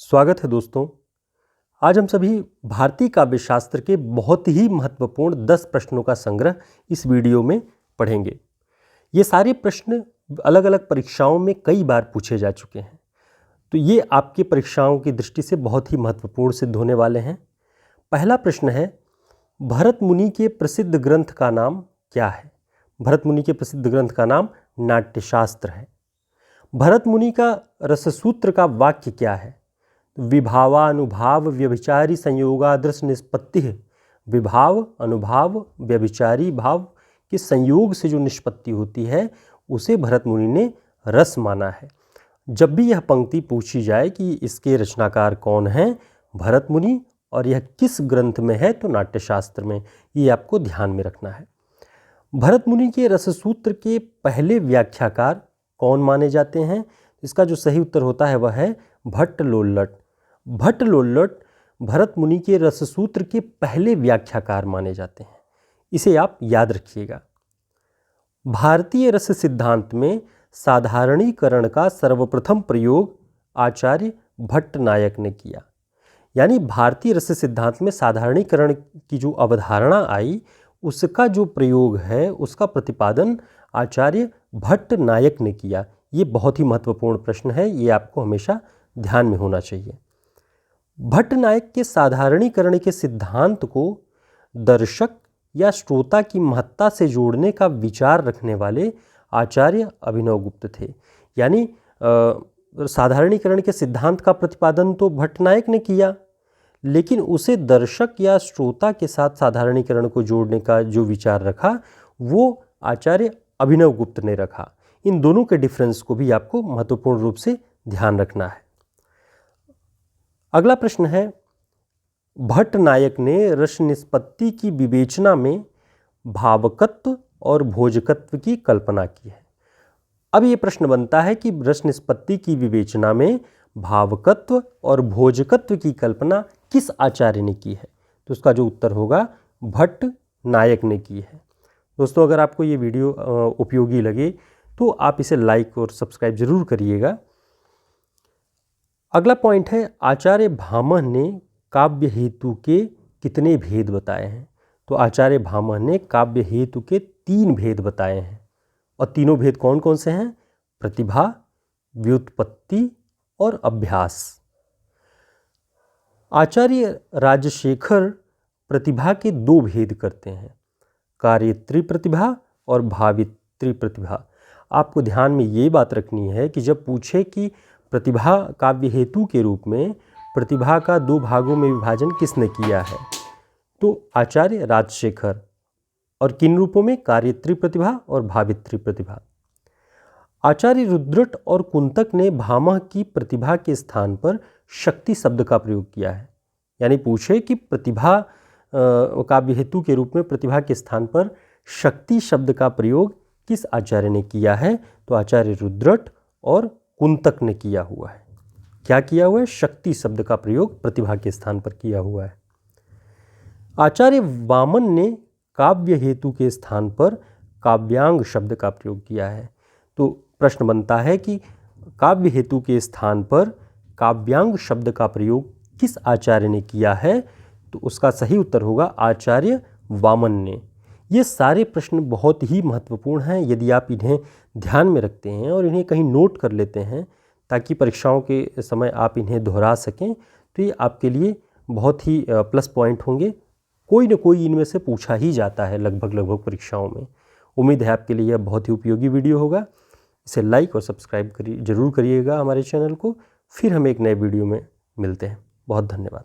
स्वागत है दोस्तों। आज हम सभी भारतीय काव्य शास्त्र के बहुत ही महत्वपूर्ण 10 प्रश्नों का संग्रह इस वीडियो में पढ़ेंगे। ये सारे प्रश्न अलग अलग परीक्षाओं में कई बार पूछे जा चुके हैं, तो ये आपकी परीक्षाओं की दृष्टि से बहुत ही महत्वपूर्ण सिद्ध होने वाले हैं। पहला प्रश्न है, भरत मुनि के प्रसिद्ध ग्रंथ का नाम क्या है? भरत मुनि के प्रसिद्ध ग्रंथ का नाम नाट्यशास्त्र है। भरत मुनि का रससूत्र का वाक्य क्या है? विभावानुभाव व्यभिचारी संयोगादृश निष्पत्ति है। विभाव अनुभाव व्यभिचारी भाव के संयोग से जो निष्पत्ति होती है उसे भरत मुनि ने रस माना है। जब भी यह पंक्ति पूछी जाए कि इसके रचनाकार कौन हैं, भरत मुनि, और यह किस ग्रंथ में है, तो नाट्यशास्त्र में, ये आपको ध्यान में रखना है। भरत मुनि के रससूत्र के पहले व्याख्याकार कौन माने जाते हैं? इसका जो सही उत्तर होता है वह है भट्ट लोल्लट। भट्ट लोल्लट भरत मुनि के रससूत्र के पहले व्याख्याकार माने जाते हैं। इसे आप याद रखिएगा। भारतीय रस सिद्धांत में साधारणीकरण का सर्वप्रथम प्रयोग आचार्य भट्टनायक ने किया। यानी भारतीय रस सिद्धांत में साधारणीकरण की जो अवधारणा आई उसका जो प्रयोग है उसका प्रतिपादन आचार्य भट्टनायक ने किया। ये बहुत ही महत्वपूर्ण प्रश्न है, ये आपको हमेशा ध्यान में होना चाहिए। भट्टनायक के साधारणीकरण के सिद्धांत को दर्शक या श्रोता की महत्ता से जोड़ने का विचार रखने वाले आचार्य अभिनवगुप्त थे। यानी साधारणीकरण के सिद्धांत का प्रतिपादन तो भट्टनायक ने किया, लेकिन उसे दर्शक या श्रोता के साथ साधारणीकरण को जोड़ने का जो विचार रखा वो आचार्य अभिनवगुप्त ने रखा। इन दोनों के डिफरेंस को भी आपको महत्वपूर्ण रूप से ध्यान रखना है। अगला प्रश्न है, भट्टनायक ने रस निष्पत्ति की विवेचना में भावकत्व और भोजकत्व की कल्पना की है। अब ये प्रश्न बनता है कि रस निष्पत्ति की विवेचना में भावकत्व और भोजकत्व की कल्पना किस आचार्य ने की है? तो उसका जो उत्तर होगा भट्टनायक ने की है। दोस्तों, अगर आपको ये वीडियो उपयोगी लगे तो आप इसे लाइक और सब्सक्राइब जरूर करिएगा। अगला पॉइंट है, आचार्य भामह ने काव्य हेतु के कितने भेद बताए हैं? तो आचार्य भामह ने काव्य हेतु के 3 भेद बताए हैं। और तीनों भेद कौन कौन से हैं? प्रतिभा, व्युत्पत्ति और अभ्यास। आचार्य राजशेखर प्रतिभा के 2 भेद करते हैं, कार्यत्री प्रतिभा और भावित्री प्रतिभा। आपको ध्यान में ये बात रखनी है कि जब पूछे कि प्रतिभा काव्य हेतु के रूप में प्रतिभा का 2 भागों में विभाजन किसने किया है, तो आचार्य राजशेखर। और किन रूपों में? कार्यत्री प्रतिभा और भावित्री प्रतिभा। आचार्य रुद्रट और कुंतक ने भामह की प्रतिभा के स्थान पर शक्ति शब्द का प्रयोग किया है। यानी पूछे कि प्रतिभा काव्य हेतु के रूप में प्रतिभा के स्थान पर शक्ति शब्द का प्रयोग किस आचार्य ने किया है, तो आचार्य रुद्रट और कुंतक ने किया हुआ है। क्या किया हुआ है? शक्ति शब्द का प्रयोग प्रतिभा के स्थान पर किया हुआ है। आचार्य वामन ने काव्य हेतु के स्थान पर काव्यांग शब्द का प्रयोग किया है। तो प्रश्न बनता है कि काव्य हेतु के स्थान पर काव्यांग शब्द का प्रयोग किस आचार्य ने किया है, तो उसका सही उत्तर होगा आचार्य वामन ने। ये सारे प्रश्न बहुत ही महत्वपूर्ण हैं। यदि आप इन्हें ध्यान में रखते हैं और इन्हें कहीं नोट कर लेते हैं ताकि परीक्षाओं के समय आप इन्हें दोहरा सकें, तो ये आपके लिए बहुत ही प्लस पॉइंट होंगे। कोई न कोई इनमें से पूछा ही जाता है लगभग परीक्षाओं में। उम्मीद है आपके लिए यह बहुत ही उपयोगी वीडियो होगा। इसे लाइक और सब्सक्राइब जरूर करिएगा हमारे चैनल को। फिर हम एक नए वीडियो में मिलते हैं। बहुत धन्यवाद।